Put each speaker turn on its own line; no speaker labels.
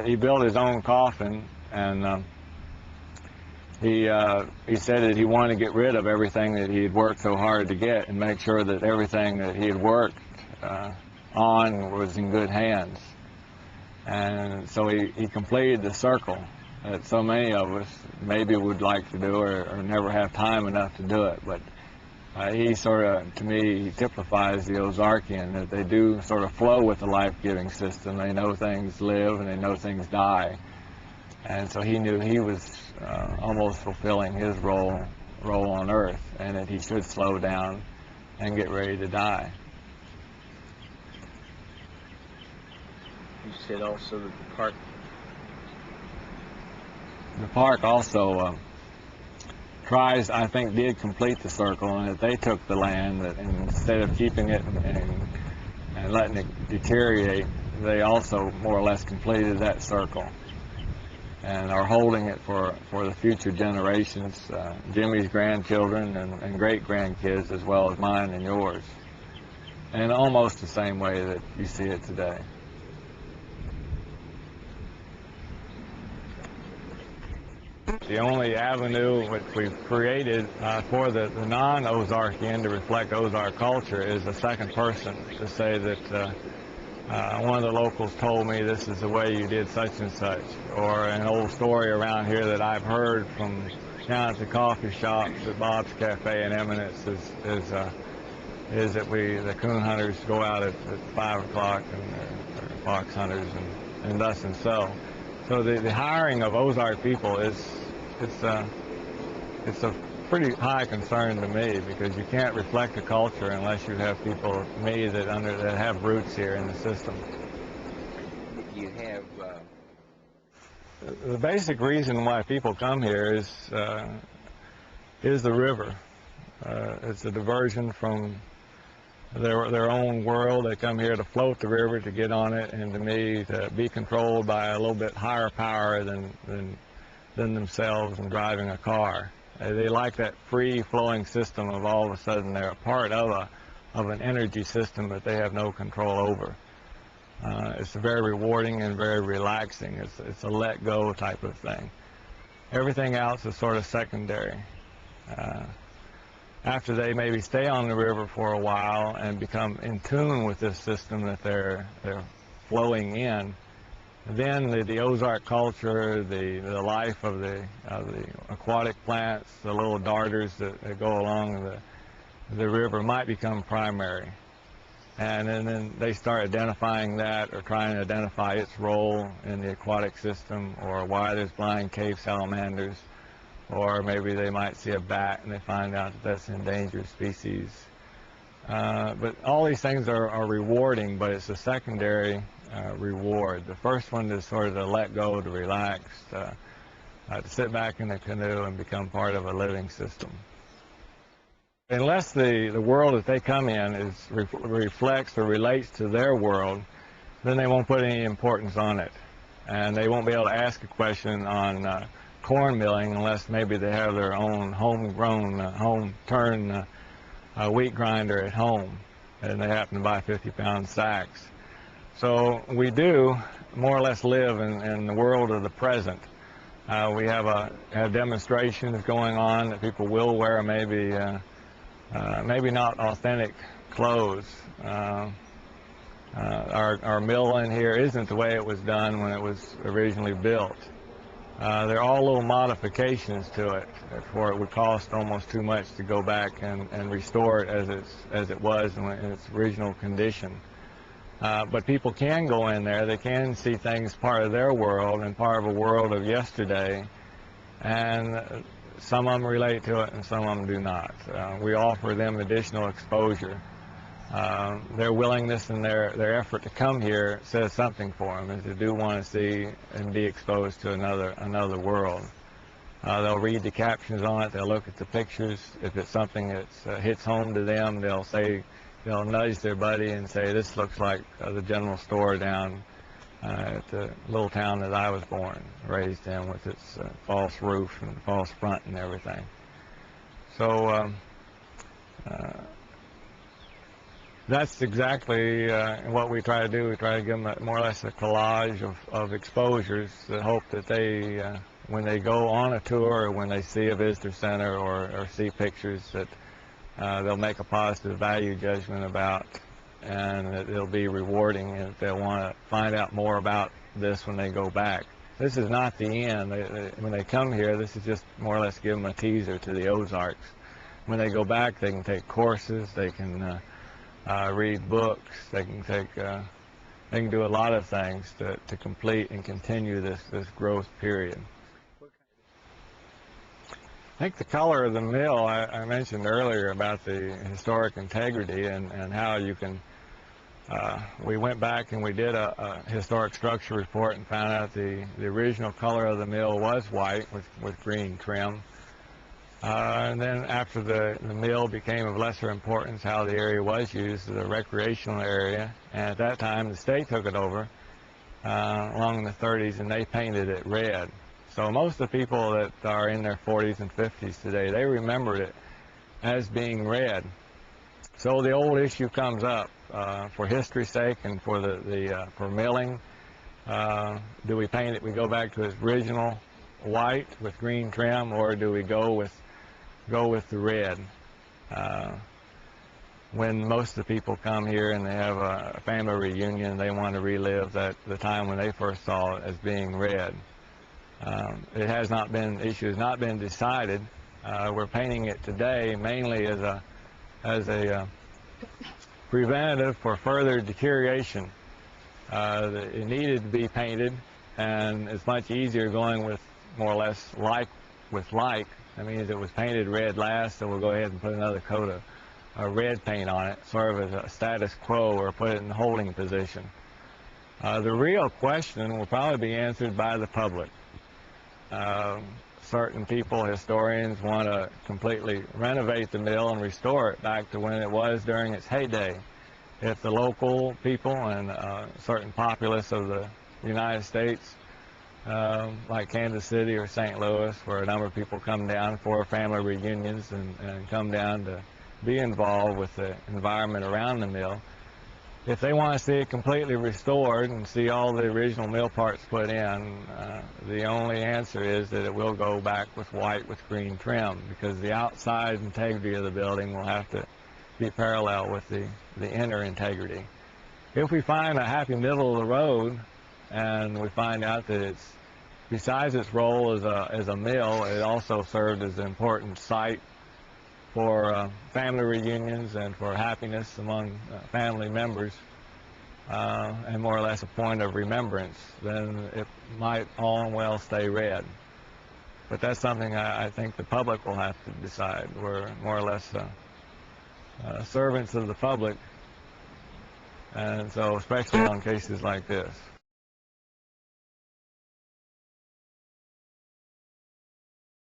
he built his own coffin, and he said that he wanted to get rid of everything that he had worked so hard to get and make sure that everything that he had worked on was in good hands. And so he completed the circle that so many of us maybe would like to do or never have time enough to do it. But he sort of, to me, he typifies the Ozarkian, that they do sort of flow with the life-giving system. They know things live and they know things die. And so he knew he was almost fulfilling his role on Earth, and that he should slow down and get ready to die.
You said also that
the park also tries, I think, did complete the circle, and that they took the land, that instead of keeping it and letting it deteriorate, they also more or less completed that circle and are holding it for the future generations, Jimmy's grandchildren and great-grandkids, as well as mine and yours, in almost the same way that you see it today. The only avenue which we've created for the non-Ozarkian to reflect Ozark culture is a second person, to say that one of the locals told me this is the way you did such and such, or an old story around here that I've heard from down at the coffee shops at Bob's Cafe in Eminence is that the coon hunters go out at 5 o'clock and fox hunters and thus and so. So the hiring of Ozark people it's a pretty high concern to me, because you can't reflect a culture unless you have people, me, that have roots here in the system.
You have
the basic reason why people come here is the river. It's a diversion from their own world. They come here to float the river, to get on it, and to me, to be controlled by a little bit higher power than themselves and driving a car. They like that free-flowing system of all of a sudden they're a part of an energy system that they have no control over. It's very rewarding and very relaxing. It's a let-go type of thing. Everything else is sort of secondary. After they maybe stay on the river for a while and become in tune with this system that they're flowing in, then the Ozark culture, the life of the aquatic plants, the little darters that go along the river might become primary. And then they start identifying that, or trying to identify its role in the aquatic system, or why there's blind cave salamanders, or maybe they might see a bat and they find out that that's an endangered species. But all these things are rewarding, but it's a secondary reward. The first one is sort of to let go, to relax, to sit back in the canoe and become part of a living system. Unless the world that they come in reflects or relates to their world, then they won't put any importance on it. And they won't be able to ask a question on corn milling unless maybe they have their own homegrown, home-turned wheat grinder at home, and they happen to buy 50-pound sacks. So we do more or less live in the world of the present. We have demonstrations going on that people will wear maybe not authentic clothes. Our mill in here isn't the way it was done when it was originally built. They're all little modifications to it, for it would cost almost too much to go back and restore it as it was in its original condition. But people can go in there, they can see things part of their world and part of a world of yesterday, and some of them relate to it and some of them do not. We offer them additional exposure. Their willingness and their effort to come here says something for them, as they do want to see and be exposed to another world. They'll read the captions on it, they'll look at the pictures. If it's something that hits home to them, they'll nudge their buddy and say, this looks like the general store down at the little town that I was born, raised in, with its false roof and false front and everything. So That's exactly what we try to do. We try to give them more or less a collage of exposures that hope that they, when they go on a tour or when they see a visitor center or see pictures, that they'll make a positive value judgment about, and that it'll be rewarding, and they'll want to find out more about this when they go back. This is not the end. When they come here, this is just more or less give them a teaser to the Ozarks. When they go back, they can take courses, they can read books, they can do a lot of things to complete and continue this growth period. I think the color of the mill, I mentioned earlier about the historic integrity and how you can, we went back and we did a historic structure report and found out the original color of the mill was white with green trim. And then after the mill became of lesser importance, how the area was used as a recreational area, and at that time the state took it over along in the 30s, and they painted it red. So most of the people that are in their 40s and 50s today, they remembered it as being red. So the old issue comes up for history's sake and for for milling. Do we paint it? We go back to its original white with green trim, or do we go with the red? When most of the people come here and they have a family reunion, they want to relive the time when they first saw it as being red. It has not been, the issue has not been decided. We're painting it today mainly as a preventative for further deterioration. It needed to be painted, and it's much easier going with more or less like with like. That means it was painted red last, so we'll go ahead and put another coat of red paint on it, sort of as a status quo, or put it in holding position. The real question will probably be answered by the public. Certain people, historians, want to completely renovate the mill and restore it back to when it was during its heyday. If the local people and certain populace of the United States, like Kansas City or St. Louis, where a number of people come down for family reunions and come down to be involved with the environment around the mill, if they want to see it completely restored and see all the original mill parts put in, the only answer is that it will go back with white with green trim, because the outside integrity of the building will have to be parallel with the inner integrity. If we find a happy middle of the road and we find out that it's, besides its role as a mill, it also served as an important site for family reunions and for happiness among family members, and more or less a point of remembrance, then it might all and well stay red. But that's something I think the public will have to decide. We're more or less servants of the public, and so especially on cases like this.